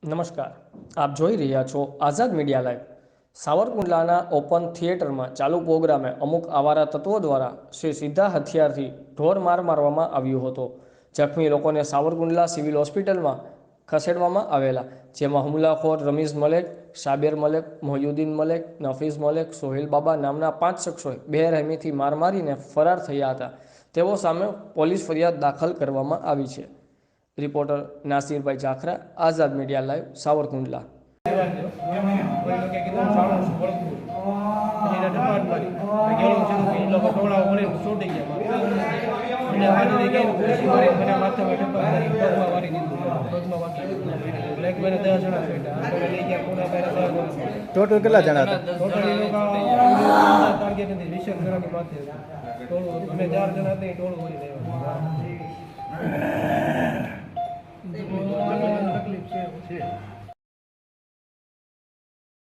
નમસ્કાર, આપ જોઈ રહ્યા છો આઝાદ મીડિયા લાઈવ. સાવરકુંડલાના ઓપન થિયેટરમાં ચાલુ પ્રોગ્રામે અમુક આવારા તત્વો દ્વારા સીધા હથિયારથી ઢોરમાર મારવામાં આવ્યો હતો. જખમી લોકોને સાવરકુંડલા સિવિલ હોસ્પિટલમાં ખસેડવામાં આવેલા, જેમાં હુમલાખોર રમીઝ મલેક, સાબિર મલેક, મોહયુદ્દીન મલેક, નફીઝ મલેક, સોહેલ બાબા નામના 5 શખ્સોએ બેરહેમીથી માર મારીને ફરાર થયા હતા. તેઓ સામે પોલીસ ફરિયાદ દાખલ કરવામાં આવી છે. રિપોર્ટર નાસિરભાઈ જાખરા, આઝાદ મીડિયા લાઈવ, સાવરકુંડલા. ટોટલ કેટલા જણા હતા? તકલીફ છે.